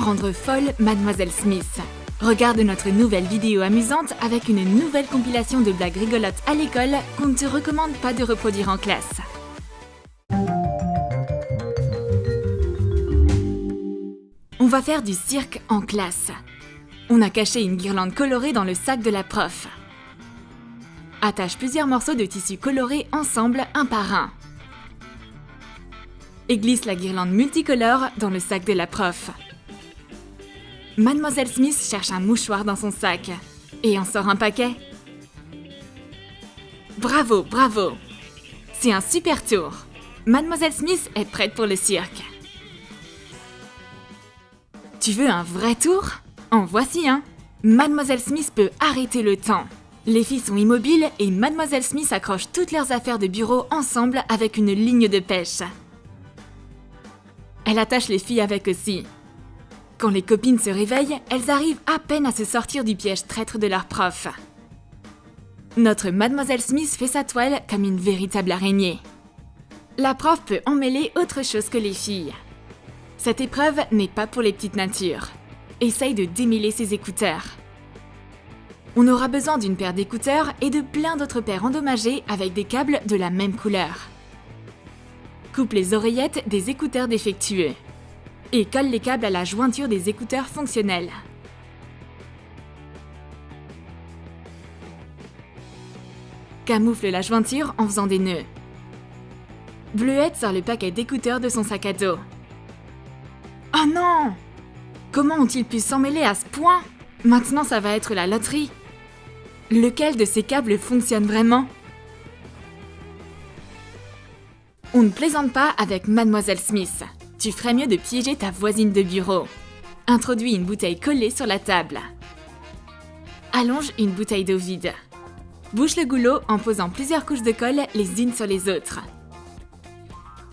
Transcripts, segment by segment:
rendre folle Mademoiselle Smith. Regarde notre nouvelle vidéo amusante avec une nouvelle compilation de blagues rigolotes à l'école qu'on ne te recommande pas de reproduire en classe. On va faire du cirque en classe. On a caché une guirlande colorée dans le sac de la prof. Attache plusieurs morceaux de tissu colorés ensemble un par un. Et glisse la guirlande multicolore dans le sac de la prof. Mademoiselle Smith cherche un mouchoir dans son sac et en sort un paquet. Bravo, bravo! C'est un super tour! Mademoiselle Smith est prête pour le cirque. Tu veux un vrai tour? En voici un! Mademoiselle Smith peut arrêter le temps. Les filles sont immobiles et Mademoiselle Smith accroche toutes leurs affaires de bureau ensemble avec une ligne de pêche. Elle attache les filles avec aussi. Quand les copines se réveillent, elles arrivent à peine à se sortir du piège traître de leur prof. Notre Mademoiselle Smith fait sa toile comme une véritable araignée. La prof peut emmêler autre chose que les filles. Cette épreuve n'est pas pour les petites natures. Essaye de démêler ses écouteurs. On aura besoin d'une paire d'écouteurs et de plein d'autres paires endommagées avec des câbles de la même couleur. Coupe les oreillettes des écouteurs défectueux. Et colle les câbles à la jointure des écouteurs fonctionnels. Camoufle la jointure en faisant des nœuds. Bleuette sort le paquet d'écouteurs de son sac à dos. Oh non! Comment ont-ils pu s'emmêler à ce point? Maintenant, ça va être la loterie. Lequel de ces câbles fonctionne vraiment? On ne plaisante pas avec Mademoiselle Smith. Tu ferais mieux de piéger ta voisine de bureau. Introduis une bouteille collée sur la table. Allonge une bouteille d'eau vide. Bouche le goulot en posant plusieurs couches de colle les unes sur les autres.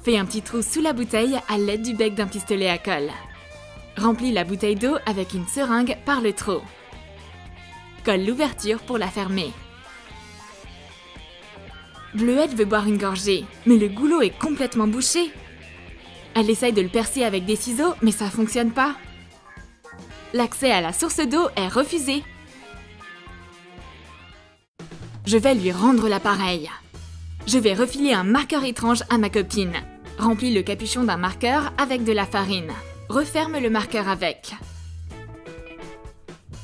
Fais un petit trou sous la bouteille à l'aide du bec d'un pistolet à colle. Remplis la bouteille d'eau avec une seringue par le trou. Colle l'ouverture pour la fermer. Bleuette veut boire une gorgée, mais le goulot est complètement bouché. Elle essaye de le percer avec des ciseaux, mais ça fonctionne pas. L'accès à la source d'eau est refusé. Je vais lui rendre l'appareil. Je vais refiler un marqueur étrange à ma copine. Remplis le capuchon d'un marqueur avec de la farine. Referme le marqueur avec.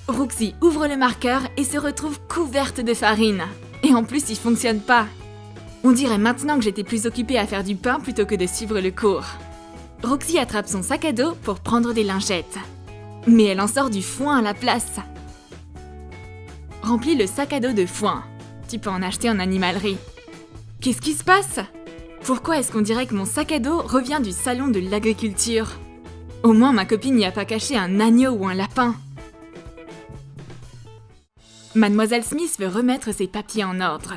Roxy ouvre le marqueur et se retrouve couverte de farine. Et en plus, il fonctionne pas. On dirait maintenant que j'étais plus occupée à faire du pain plutôt que de suivre le cours. Roxy attrape son sac à dos pour prendre des lingettes. Mais elle en sort du foin à la place. Remplis le sac à dos de foin. Tu peux en acheter en animalerie. Qu'est-ce qui se passe? Pourquoi est-ce qu'on dirait que mon sac à dos revient du salon de l'agriculture? Au moins ma copine n'y a pas caché un agneau ou un lapin. Mademoiselle Smith veut remettre ses papiers en ordre.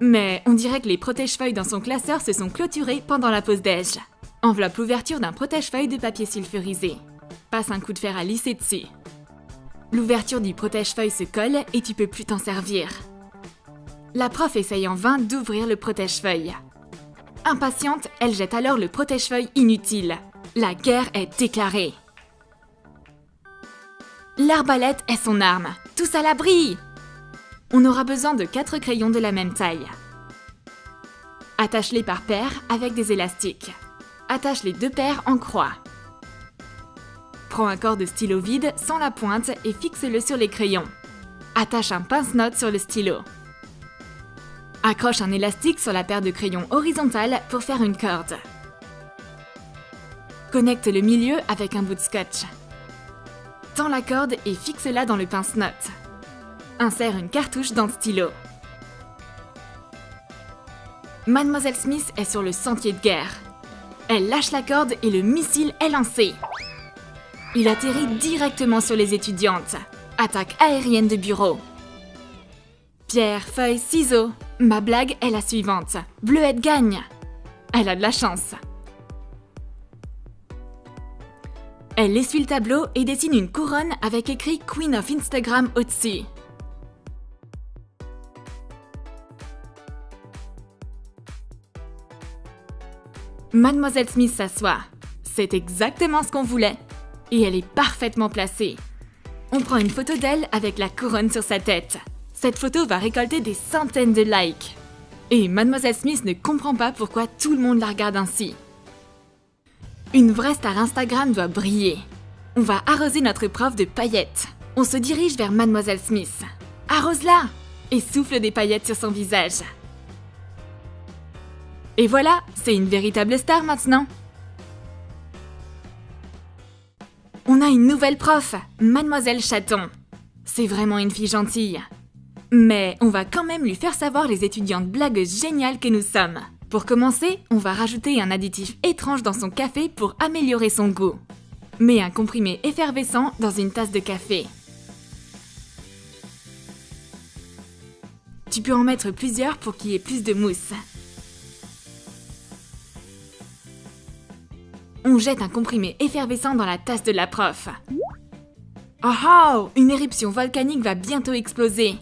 Mais on dirait que les protège-feuilles dans son classeur se sont clôturés pendant la pause déj. Enveloppe l'ouverture d'un protège-feuille de papier sulfurisé. Passe un coup de fer à lisser dessus. L'ouverture du protège-feuille se colle et tu peux plus t'en servir. La prof essaye en vain d'ouvrir le protège-feuille. Impatiente, elle jette alors le protège-feuille inutile. La guerre est déclarée. L'arbalète est son arme. Tous à l'abri! On aura besoin de 4 crayons de la même taille. Attache-les par paires avec des élastiques. Attache les 2 paires en croix. Prends un corps de stylo vide sans la pointe et fixe-le sur les crayons. Attache un pince-notes sur le stylo. Accroche un élastique sur la paire de crayons horizontale pour faire une corde. Connecte le milieu avec un bout de scotch. Tends la corde et fixe-la dans le pince-notes. Insère une cartouche dans le stylo. Mademoiselle Smith est sur le sentier de guerre. Elle lâche la corde et le missile est lancé. Il atterrit directement sur les étudiantes. Attaque aérienne de bureau. Pierre, feuille, ciseaux. Ma blague est la suivante. Bleuette gagne. Elle a de la chance. Elle essuie le tableau et dessine une couronne avec écrit Queen of Instagram au-dessus. Mademoiselle Smith s'assoit. C'est exactement ce qu'on voulait. Et elle est parfaitement placée. On prend une photo d'elle avec la couronne sur sa tête. Cette photo va récolter des centaines de likes. Et Mademoiselle Smith ne comprend pas pourquoi tout le monde la regarde ainsi. Une vraie star Instagram doit briller. On va arroser notre prof de paillettes. On se dirige vers Mademoiselle Smith. Arrose-la! Et souffle des paillettes sur son visage. Et voilà, c'est une véritable star maintenant. On a une nouvelle prof, Mademoiselle Chaton. C'est vraiment une fille gentille. Mais on va quand même lui faire savoir les étudiantes blagues géniales que nous sommes. Pour commencer, on va rajouter un additif étrange dans son café pour améliorer son goût. Mets un comprimé effervescent dans une tasse de café. Tu peux en mettre plusieurs pour qu'il y ait plus de mousse. On jette un comprimé effervescent dans la tasse de la prof. Oh oh! Une éruption volcanique va bientôt exploser.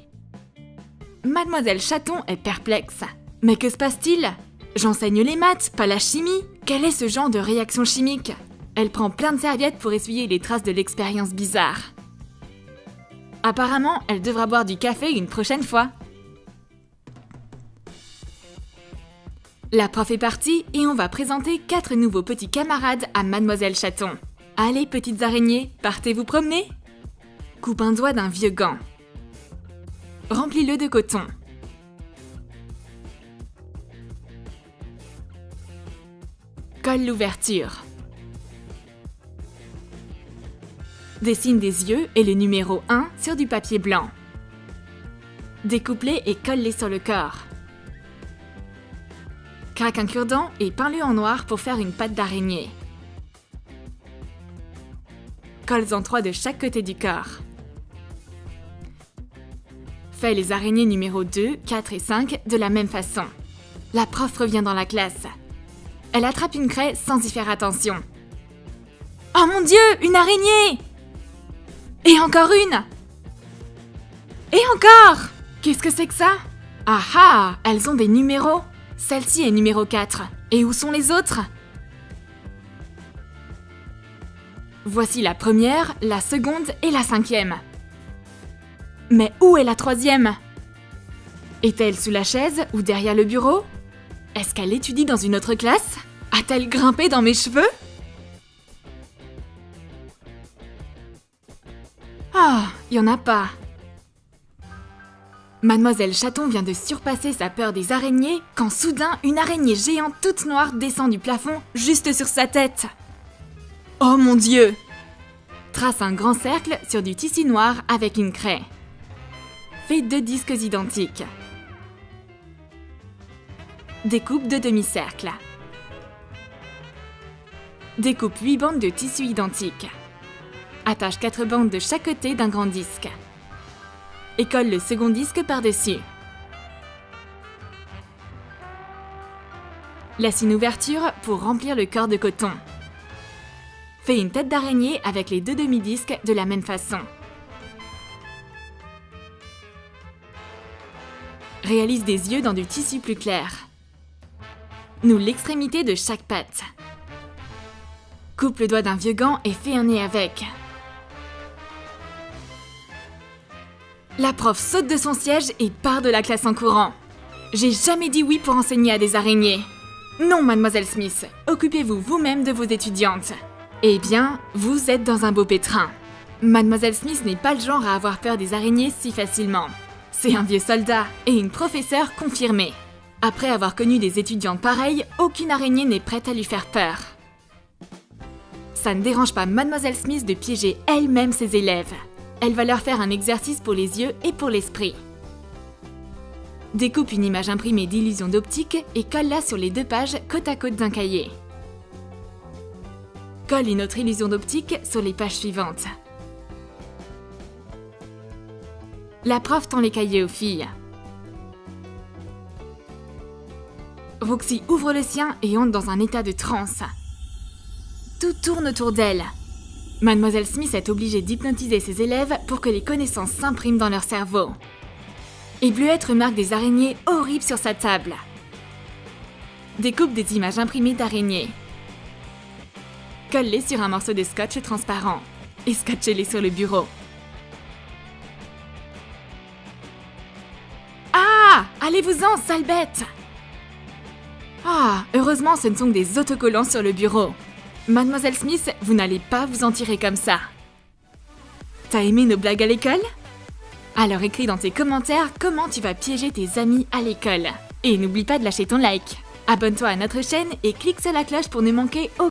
Mademoiselle Chaton est perplexe. Mais que se passe-t-il? J'enseigne les maths, pas la chimie. Quel est ce genre de réaction chimique? Elle prend plein de serviettes pour essuyer les traces de l'expérience bizarre. Apparemment, elle devra boire du café une prochaine fois. La prof est partie et on va présenter 4 nouveaux petits camarades à Mademoiselle Chaton. Allez, petites araignées, partez vous promener. Coupe un doigt d'un vieux gant. Remplis-le de coton. Colle l'ouverture. Dessine des yeux et le numéro 1 sur du papier blanc. Découpe-les et colle-les sur le corps. Craque un cure-dent et peins-le en noir pour faire une patte d'araignée. Colle-en 3 de chaque côté du corps. Fais les araignées numéro 2, 4 et 5 de la même façon. La prof revient dans la classe. Elle attrape une craie sans y faire attention. Oh mon Dieu, une araignée! Et encore une! Et encore! Qu'est-ce que c'est que ça? Ah ah, elles ont des numéros. Celle-ci est numéro 4. Et où sont les autres? Voici la première, la seconde et la 5e. Mais où est la 3e? Est-elle sous la chaise ou derrière le bureau? Est-ce qu'elle étudie dans une autre classe? A-t-elle grimpé dans mes cheveux? Ah, il y en a pas. Mademoiselle Chaton vient de surpasser sa peur des araignées quand soudain une araignée géante toute noire descend du plafond juste sur sa tête. Oh mon Dieu! Trace un grand cercle sur du tissu noir avec une craie. Fais 2 disques identiques. Découpe 2 demi-cercles. Découpe 8 bandes de tissu identiques. Attache 4 bandes de chaque côté d'un grand disque. Et colle le second disque par-dessus. Laisse une ouverture pour remplir le corps de coton. Fais une tête d'araignée avec les 2 demi-disques de la même façon. Réalise des yeux dans du tissu plus clair. Noue l'extrémité de chaque patte. Coupe le doigt d'un vieux gant et fais un nez avec. La prof saute de son siège et part de la classe en courant. J'ai jamais dit oui pour enseigner à des araignées. Non, Mademoiselle Smith, occupez-vous vous-même de vos étudiantes. Eh bien, vous êtes dans un beau pétrin. Mademoiselle Smith n'est pas le genre à avoir peur des araignées si facilement. C'est un vieux soldat et une professeure confirmée. Après avoir connu des étudiantes pareilles, aucune araignée n'est prête à lui faire peur. Ça ne dérange pas Mademoiselle Smith de piéger elle-même ses élèves. Elle va leur faire un exercice pour les yeux et pour l'esprit. Découpe une image imprimée d'illusion d'optique et colle-la sur les 2 pages côte à côte d'un cahier. Colle une autre illusion d'optique sur les pages suivantes. La prof tend les cahiers aux filles. Roxy ouvre le sien et entre dans un état de transe. Tout tourne autour d'elle. Mademoiselle Smith est obligée d'hypnotiser ses élèves pour que les connaissances s'impriment dans leur cerveau. Et Bleuette remarque des araignées horribles sur sa table. Découpe des images imprimées d'araignées. Colle-les sur un morceau de scotch transparent et scotchez-les sur le bureau. Ah! Allez-vous-en, sale bête! Ah, heureusement, ce ne sont que des autocollants sur le bureau. Mademoiselle Smith, vous n'allez pas vous en tirer comme ça. T'as aimé nos blagues à l'école? Alors écris dans tes commentaires comment tu vas piéger tes amis à l'école. Et n'oublie pas de lâcher ton like. Abonne-toi à notre chaîne et clique sur la cloche pour ne manquer aucun